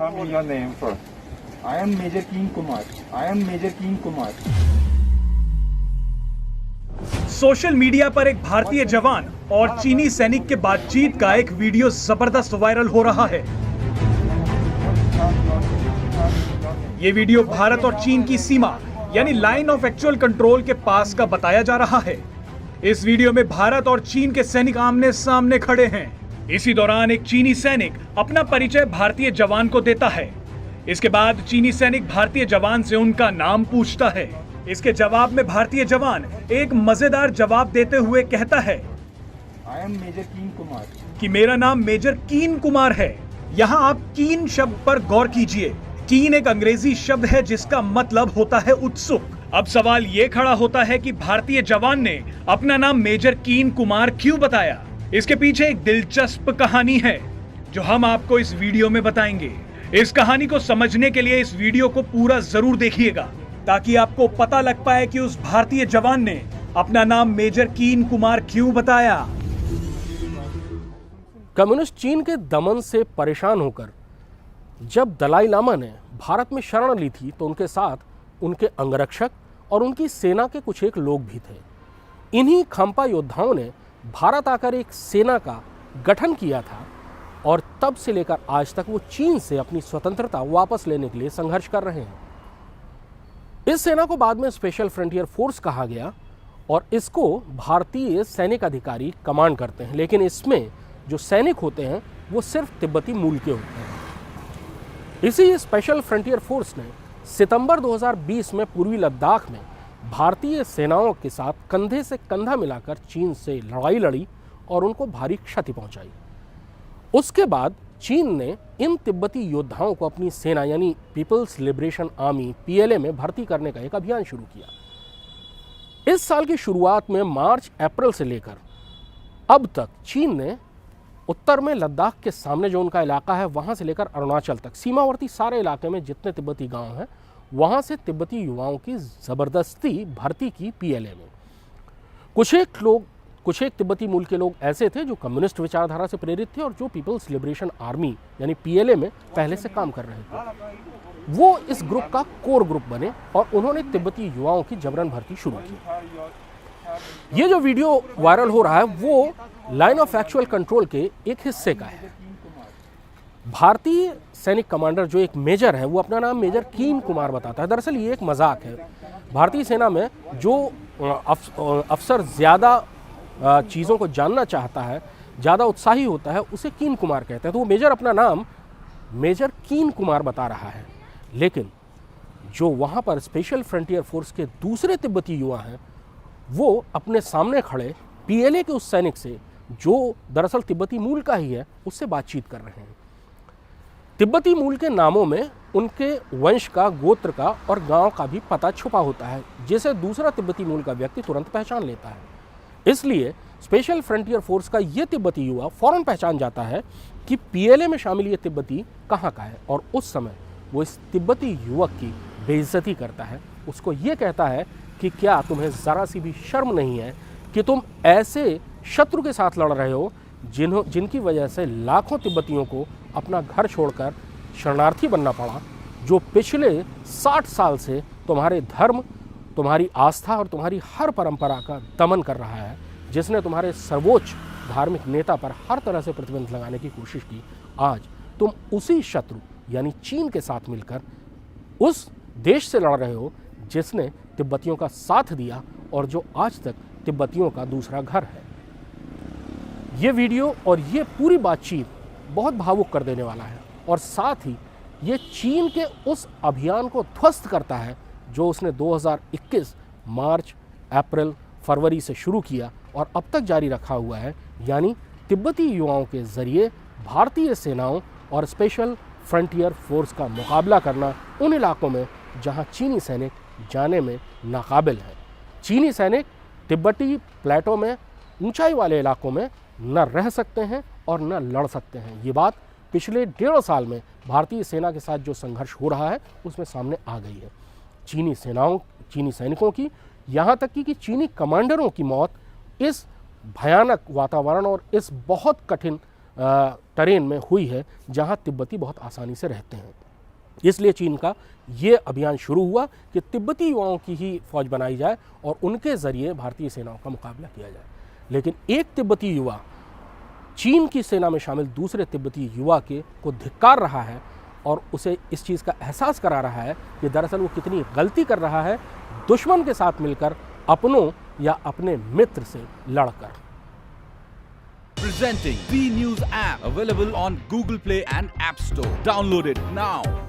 Tell me your name first. I am Major Keen Kumar. I am Major Keen Kumar. Social media पर एक भारतीय जवान और चीनी सैनिक के बातचीत का एक वीडियो जबरदस्त वायरल हो रहा है। ये वीडियो भारत और चीन की सीमा यानी लाइन ऑफ एक्चुअल कंट्रोल के पास का बताया जा रहा है। इस वीडियो में भारत और चीन के सैनिक आमने सामने खड़े हैं। इसी दौरान एक चीनी सैनिक अपना परिचय भारतीय जवान को देता है। इसके बाद चीनी सैनिक भारतीय जवान से उनका नाम पूछता है। इसके जवाब में भारतीय जवान एक मजेदार जवाब देते हुए कहता है I am Major Keen Kumar. कि मेरा नाम मेजर कीन कुमार है। यहाँ आप कीन शब्द पर गौर कीजिए। कीन एक अंग्रेजी शब्द है जिसका मतलब होता है उत्सुक। अब सवाल ये खड़ा होता है कि भारतीय जवान ने अपना नाम मेजर कीन कुमार क्यों बताया। इसके पीछे एक दिलचस्प कहानी है जो हम आपको इस वीडियो में बताएंगे। इस कहानी को समझने के लिए इस वीडियो को पूरा जरूर देखिएगा ताकि आपको पता लग पाए कि उस भारतीय जवान ने अपना नाम मेजर कीन कुमार क्यों बताया। कम्युनिस्ट चीन के दमन से परेशान होकर जब दलाई लामा ने भारत में शरण ली थी तो उनके साथ उनके अंगरक्षक और उनकी सेना के कुछ एक लोग भी थे। इन्हीं खंपा योद्धाओं ने भारत आकर एक सेना का गठन किया था और तब से लेकर आज तक वो चीन से अपनी स्वतंत्रता वापस लेने के लिए संघर्ष कर रहे हैं। इस सेना को बाद में स्पेशल फ्रंटियर फोर्स कहा गया और इसको भारतीय सैनिक अधिकारी कमांड करते हैं, लेकिन इसमें जो सैनिक होते हैं वो सिर्फ तिब्बती मूल के होते हैं। इसी स्पेशल फ्रंटियर फोर्स ने सितंबर 2020 में पूर्वी लद्दाख में भारतीय सेनाओं के साथ कंधे से कंधा मिलाकर चीन से लड़ाई लड़ी और उनको भारी क्षति पहुंचाई। उसके बाद चीन ने इन तिब्बती योद्धाओं को अपनी सेना यानी पीपल्स लिबरेशन आर्मी PLA में भर्ती करने का एक अभियान शुरू किया। इस साल की शुरुआत में मार्च अप्रैल से लेकर अब तक चीन ने उत्तर में लद्दाख के सामने जो उनका इलाका है वहां से लेकर अरुणाचल तक सीमावर्ती सारे इलाके में जितने तिब्बती गांव हैं वहां से तिब्बती युवाओं की जबरदस्ती भर्ती की PLA में। कुछ एक तिब्बती मूल के लोग ऐसे थे जो कम्युनिस्ट विचारधारा से प्रेरित थे और जो पीपल्स लिबरेशन आर्मी यानी PLA में पहले से काम कर रहे थे। वो इस ग्रुप का कोर ग्रुप बने और उन्होंने तिब्बती युवाओं की जबरन भर्ती शुरू की। ये जो वीडियो वायरल हो रहा है वो लाइन ऑफ एक्चुअल कंट्रोल के एक हिस्से का है। भारतीय सैनिक कमांडर जो एक मेजर है वो अपना नाम मेजर कीन कुमार बताता है। दरअसल ये एक मजाक है। भारतीय सेना में जो अफसर ज़्यादा चीज़ों को जानना चाहता है, ज़्यादा उत्साही होता है, उसे कीन कुमार कहते हैं। तो वो मेजर अपना नाम मेजर कीन कुमार बता रहा है, लेकिन जो वहाँ पर स्पेशल फ्रंटियर फोर्स के दूसरे तिब्बती युवा हैं वो अपने सामने खड़े PLA के उस सैनिक से जो दरअसल तिब्बती मूल का ही है उससे बातचीत कर रहे हैं। तिब्बती मूल के नामों में उनके वंश का, गोत्र का और गांव का भी पता छुपा होता है जिसे दूसरा तिब्बती मूल का व्यक्ति तुरंत पहचान लेता है। इसलिए स्पेशल फ्रंटियर फोर्स का ये तिब्बती युवा फौरन पहचान जाता है कि PLA में शामिल ये तिब्बती कहाँ का है और उस समय वो इस तिब्बती युवक की बेइज्जती करता है। उसको ये कहता है कि क्या तुम्हें ज़रा सी भी शर्म नहीं है कि तुम ऐसे शत्रु के साथ लड़ रहे हो जिनकी वजह से लाखों तिब्बतियों को अपना घर छोड़कर शरणार्थी बनना पड़ा, जो पिछले 60 साल से तुम्हारे धर्म, तुम्हारी आस्था और तुम्हारी हर परंपरा का दमन कर रहा है, जिसने तुम्हारे सर्वोच्च धार्मिक नेता पर हर तरह से प्रतिबंध लगाने की कोशिश की। आज तुम उसी शत्रु यानी चीन के साथ मिलकर उस देश से लड़ रहे हो जिसने तिब्बतियों का साथ दिया और जो आज तक तिब्बतियों का दूसरा घर है। ये वीडियो और ये पूरी बातचीत बहुत भावुक कर देने वाला है और साथ ही ये चीन के उस अभियान को ध्वस्त करता है जो उसने 2021 मार्च, अप्रैल, फरवरी से शुरू किया और अब तक जारी रखा हुआ है, यानी तिब्बती युवाओं के जरिए भारतीय सेनाओं और स्पेशल फ्रंटियर फोर्स का मुकाबला करना उन इलाकों में जहां चीनी सैनिक जाने में नाकाबिल हैं। चीनी सैनिक तिब्बती प्लेटो में ऊंचाई वाले इलाकों में न रह सकते हैं और न लड़ सकते हैं। ये बात पिछले 1.5 साल में भारतीय सेना के साथ जो संघर्ष हो रहा है उसमें सामने आ गई है। चीनी सैनिकों की, यहाँ तक कि चीनी कमांडरों की मौत इस भयानक वातावरण और इस बहुत कठिन टरेन में हुई है जहां तिब्बती बहुत आसानी से रहते हैं। इसलिए चीन का ये अभियान शुरू हुआ कि तिब्बती युवाओं की ही फौज बनाई जाए और उनके जरिए भारतीय सेनाओं का मुकाबला किया जाए। लेकिन एक तिब्बती युवा चीन की सेना में शामिल दूसरे तिब्बती युवा को धिक्कार रहा है और उसे इस चीज़ का एहसास करा रहा है कि दरअसल वो कितनी गलती कर रहा है दुश्मन के साथ मिलकर, अपनों या अपने मित्र से लड़कर। Presenting B News app, available on Google Play and App Store. Download it now.